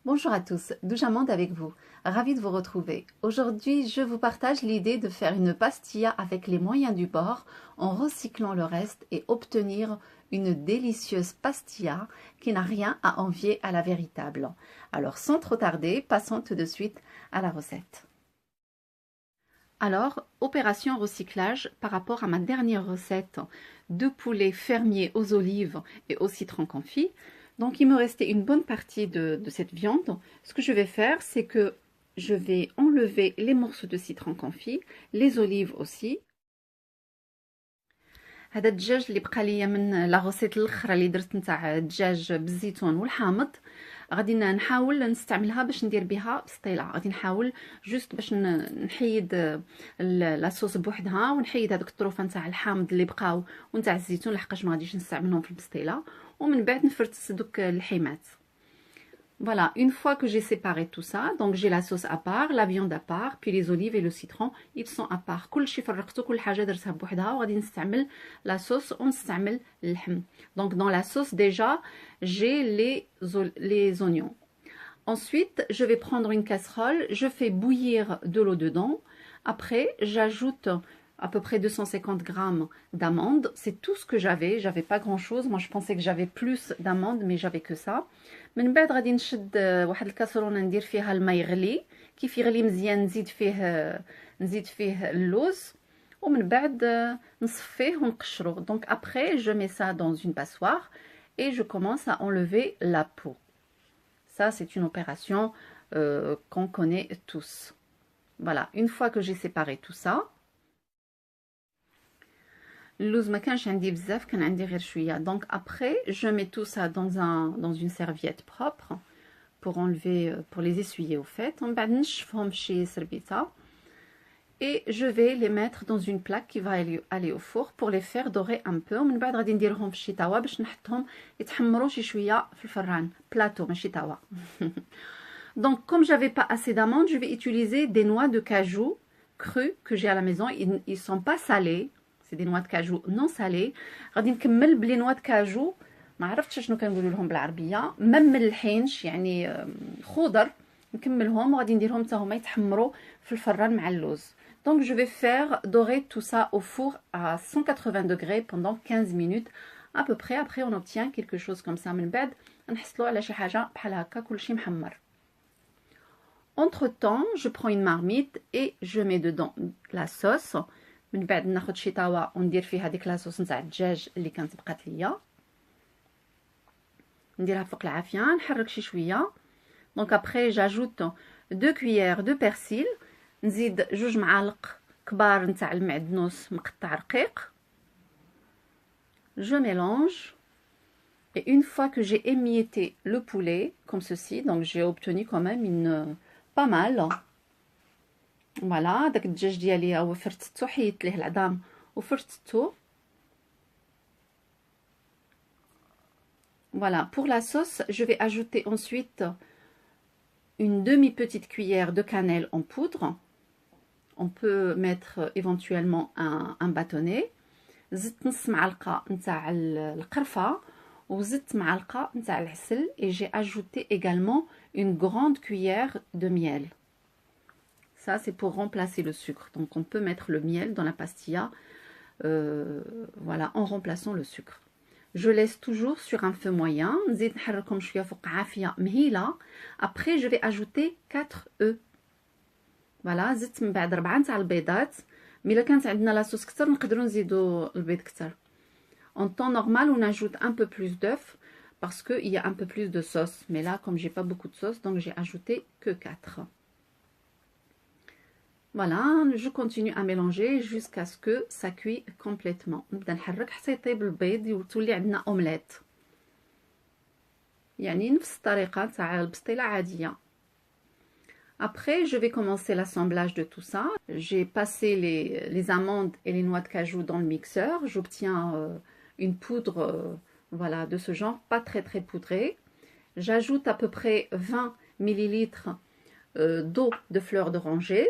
Bonjour à tous, Doujamande avec vous, ravie de vous retrouver. Aujourd'hui, je vous partage l'idée de faire une pastilla avec les moyens du bord en recyclant le reste et obtenir une délicieuse pastilla qui n'a rien à envier à la véritable. Alors sans trop tarder, passons tout de suite à la recette. Alors, opération recyclage par rapport à ma dernière recette de poulet fermier aux olives et au citron confit. Donc, il me restait une bonne partie de cette viande. Ce que je vais faire, c'est que je vais enlever les morceaux de citron confit, les olives aussi. هذا الدجاج اللي بقى ليا من لا غوسيت الاخرى اللي درت نتاع الدجاج بالزيتون والحامض غادي نحاول نستعملها باش ندير بها بسطيله. غادي نحاول جوست باش نحيد لاصوص بوحدها ونحيد هذوك الطروفه نتاع الحامض اللي بقاو ونتاع الزيتون لحقاش ما غاديش نستعملهم في البسطيله، ومن بعد نفرت دوك اللحيمات. Voilà, une fois que j'ai séparé tout ça, donc j'ai la sauce à part, la viande à part, puis les olives et le citron, ils sont à part. كلشي فرقته، كل حاجة درتها بوحدها، وغادي نستعمل la sauce ونستعمل اللحم. Donc dans la sauce déjà, j'ai les oignons. Ensuite, je vais prendre une casserole, je fais bouillir de l'eau dedans. Après, j'ajoute à peu près 250 grammes d'amandes. C'est tout ce que j'avais pas grand chose. Moi je pensais que j'avais plus d'amandes, mais j'avais que ça. من بعد غادي نشد واحد الكاسرونه ندير فيها الماء يغلي، كيف يغلي مزيان نزيد فيه اللوز، ومن بعد نصفيه ونقشره. Donc après je mets ça dans une passoire et je commence à enlever la peau. Ça c'est une opération qu'on connaît tous. Voilà, une fois que j'ai séparé tout ça, اللوز ما كانش عندي بزاف، كان عندي غير شويه. Donc après je mets tout ça dans une serviette propre pour enlever, pour les essuyer au fait. ومن بعد نشفهم بشي سربيطه et je vais les mettre dans une plaque qui va aller au four pour les faire dorer un peu. ومن بعد غادي نديرهم في شي طاوه باش نحطهم يتحمروا شي شويه في الفران، بلاطو ماشي طاوه. Donc comme j'avais pas assez d'amandes, je vais utiliser des noix de cajou crues que j'ai à la maison. Ils sont pas salés. C'est des noix de cajou non salées. غادي نكمل بلي نوا د كاجو، ما عرفتش شنو كنقولوا لهم بالعربيه، ما ملحينش يعني خضر، نكملهم وغادي نديرهم حتى هما يتحمروا في الفران مع اللوز. Donc je vais faire dorer tout ça au four à 180 degrés pendant 15 minutes à peu près. Après on obtient quelque chose comme ça. من بعد نحصلوا على شي حاجه بحال هكا كلشي محمر. Entre temps, je prends une marmite et je mets dedans la sauce. من بعد ناخذ شي طاوه وندير فيها ديك لاصوص نتاع الدجاج اللي كانت بقات ليا، نديرها فوق العافيه، نحرك شي شويه. دونك ابري جاجوت 2 cuillères de persil، نزيد 2 معالق كبار نتاع المعدنوس مقطع رقيق. Je mélange et une fois que j'ai émietté le poulet comme ceci, donc j'ai obtenu quand même une pas mal. Voilà, داك الدجاج ديالي هو فرتته، حيدت ليه العظام وفرتته. Voilà, pour la sauce, je vais ajouter ensuite une demi-petite cuillère de cannelle en poudre. On peut mettre éventuellement un bâtonnet. زدت نص معلقه نتاع القرفه وزدت معلقه نتاع العسل et j'ai ajouté également une grande cuillère de miel. Ça, c'est pour remplacer le sucre. Donc, on peut mettre le miel dans la pastilla, voilà, en remplaçant le sucre. Je laisse toujours sur un feu moyen. Après, je vais ajouter 4 œufs. Voilà, زدت من بعد 4 تاع البيضات. مي إلا كانت عندنا لاصوص كتر نقدروا نزيدوا البيض كتر. En temps normal, on ajoute un peu plus d'œufs parce qu'il y a un peu plus de sauce. Mais là, comme j'ai pas beaucoup de sauce, donc j'ai ajouté que 4. Voilà, je continue à mélanger jusqu'à ce que ça cuit complètement. نبدا نحرك حتى يطيب البيض وتولي عندنا اومليت. يعني نفس الطريقه تاع البسطيله عاديه. Après, je vais commencer l'assemblage de tout ça. J'ai passé les amandes et les noix de cajou dans le mixeur. J'obtiens une poudre voilà, de ce genre, pas très très poudrée. J'ajoute à peu près 20 millilitres d'eau de fleur d'oranger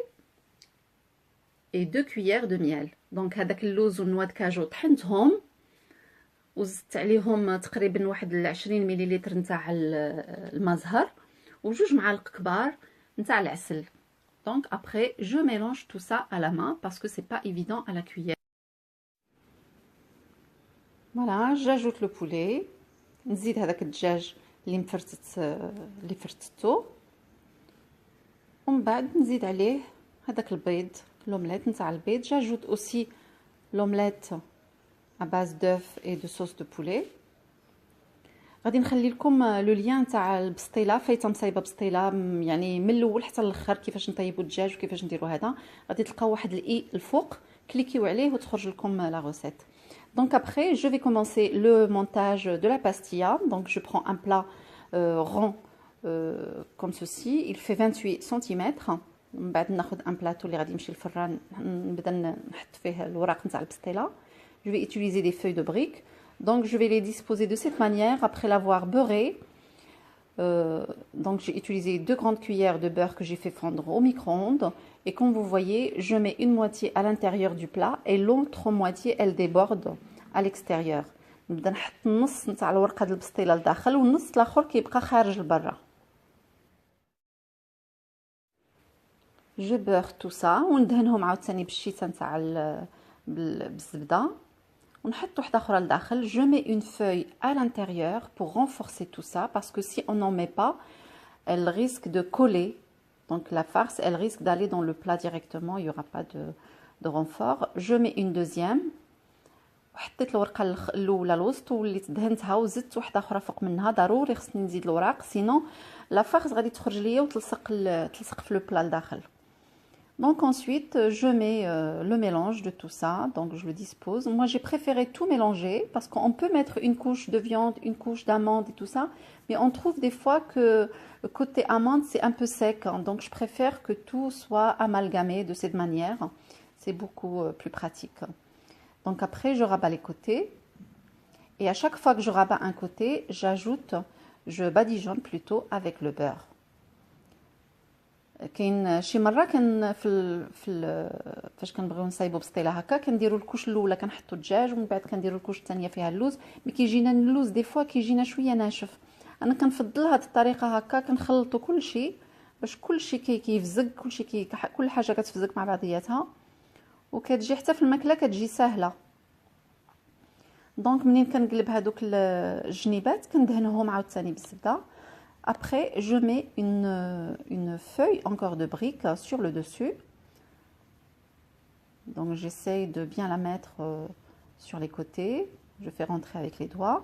et 2 cuillères de miel. Donc هذاك اللوز والنوا د كاجو طحنتهم وزدت عليهم تقريبا واحد 20 مليلتر نتاع الماء زهر وجوج معالق كبار نتاع العسل. Donc après je mélange tout ça à la main parce que c'est pas évident à la cuillère. Voilà, j'ajoute le poulet. نزيد هذاك الدجاج اللي فرتته، ومن بعد نزيد عليه هذاك البيض، l'omelette نتاع البيض. j'ajoute aussi l'omelette à base d'œuf et de sauce de poulet. غادي نخلي لكم لو ليان تاع البسطيله، فايته مصايبه بسطيله يعني من الاول حتى الاخر كيفاش نطيبوا الدجاج وكيفاش نديروا هذا. غادي تلقاو واحد الاي الفوق، كليكيو عليه وتخرج لكم لا روسيت. Donc après, je vais commencer le montage de la pastilla. Donc je prends un plat rond comme ceci. Il fait 28 cm. من بعد ناخذ un plateau اللي غادي يمشي للفران، نبدا نحط فيه الوراق نتاع البسطيله. Je vais utiliser des feuilles de briques. Donc je vais les disposer de cette manière après l'avoir beurré. Donc j'ai utilisé 2 grandes cuillères de beurre que j'ai fait fondre au micro-ondes. Et comme vous voyez, je mets une moitié à l'intérieur du plat et l'autre moitié elle déborde à l'extérieur. نبدا نحط النص نتاع الورقه ديال البسطيله لداخل والنص الاخر كيبقى خارج لبرا. Je beurre tout ça وندهنهم عاوتاني بالشيته نتاع بالزبده ونحط واحده اخرى لداخل. Je mets une feuille à l'intérieur pour renforcer tout ça parce que si on n'en met pas, elle risque de coller. Donc la farce, elle risque d'aller dans le plat directement, il n'y aura pas de renfort. Je mets une deuxième. وحطيت الورقه الاولى الوسط وليت دهنتها وزدت واحده اخرى فوق منها. ضروري خصني نزيد الوراق سينو لا فارس غادي تخرج ليا وتلصق في لو بلا لداخل. Donc ensuite je mets le mélange de tout ça, donc je le dispose. Moi j'ai préféré tout mélanger parce qu'on peut mettre une couche de viande, une couche d'amande et tout ça, mais on trouve des fois que côté amande c'est un peu sec, hein, donc je préfère que tout soit amalgamé de cette manière, c'est beaucoup plus pratique. Donc après je rabats les côtés et à chaque fois que je rabats un côté, je badigeonne plutôt avec le beurre. كاين شي مره كان فاش كنبغيو نصايبوا بسطيله هكا كنديروا الكوش الاولى كنحطوا الدجاج ومن بعد كنديروا الكوش الثانيه فيها اللوز، مي كيجينا اللوز دي فوا كيجينا شويه ناشف. انا كنفضل هذه الطريقه هكا، كنخلطوا كل شيء باش كل شيء كيفزق، كل حاجه كتفزق مع بعضياتها وكتجي حتى في الماكله كتجي سهله. دونك منين كنقلب هذوك الجنيبات كندهنهم عاوتاني بالزبده. Après, je mets une feuille encore de briques sur le dessus. Donc j'essaye de bien la mettre sur les côtés. Je fais rentrer avec les doigts.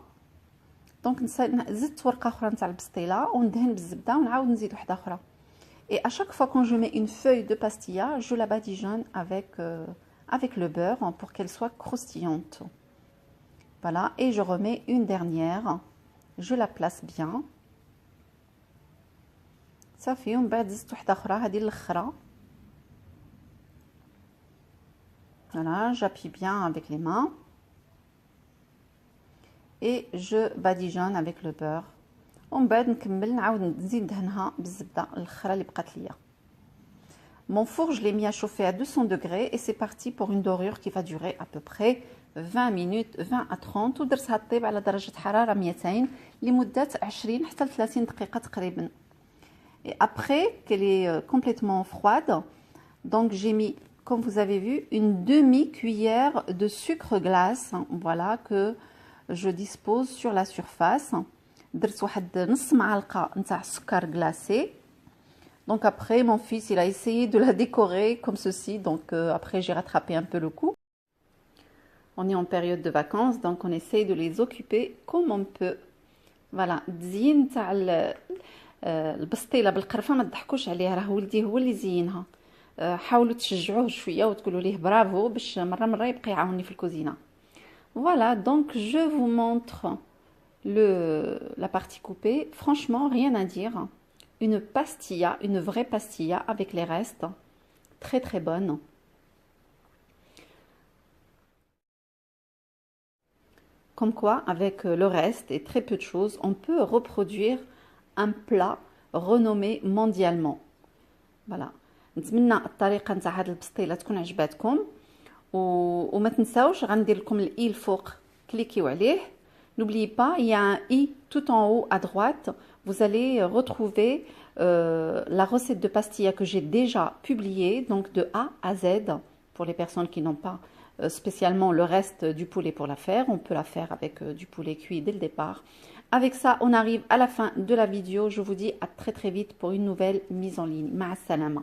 Donc زدت ورقه اخرى نتاع البسطيله وندهن بالزبده ونعاود نزيد واحده اخرى. Et à chaque fois quand je mets une feuille de pastilla, je la badigeonne avec le beurre pour qu'elle soit croustillante. Voilà, et je remets une dernière. Je la place bien. صافي ومن بعد زدت واحده اخرى هذه الاخرى. Voilà, j'appuie bien avec les mains et je badigeonne avec le beurre. ومن بعد نكمل نعاود نزيد ندهنها بالزبده الاخرى اللي بقات ليا. Mon four, je l'ai mis à chauffer à 200 degrés et c'est parti pour une dorure qui va durer à peu près 20 minutes, 20 à 30 ودرتها تطيب على درجه حراره 200 لمده 20 حتى 30 دقيقه تقريبا. Et après qu'elle est complètement froide, donc j'ai mis, comme vous avez vu, une demi-cuillère de sucre glace, voilà, que je dispose sur la surface. درت واحد نص معلقه نتاع سكر glacé. Donc après mon fils il a essayé de la décorer comme ceci, donc après j'ai rattrapé un peu le coup. On est en période de vacances, donc on essaye de les occuper comme on peut. Voilà, التزيين تاع البسطيله بالقرفه ما تضحكوش عليه، راه ولدي هو اللي زينها. حاولوا تشجعوه شويه وتقولوا ليه برافو باش مره يبقى يعاوني في الكوزينه. Voilà, donc je vous montre la partie coupée. Franchement, rien à dire. Une pastilla, une vraie pastilla avec les restes. Très très bonne. Comme quoi, avec le reste et très peu de choses, on peut reproduire un plat renommé mondialement. Voilà. نتمنى الطريقه نتاع هاد البسطيله تكون عجباتكم وما تنساوش غندير لكم الاي الفوق كليكيو عليه. N'oubliez pas, il y a un i tout en haut à droite. vous allez retrouver la recette de pastilla que j'ai déjà publiée, donc de A à Z, pour les personnes qui n'ont pas spécialement le reste du poulet pour la faire. On peut la faire avec du poulet cuit dès le départ. Avec ça, on arrive à la fin de la vidéo. Je vous dis à très très vite pour une nouvelle mise en ligne. Ma salama.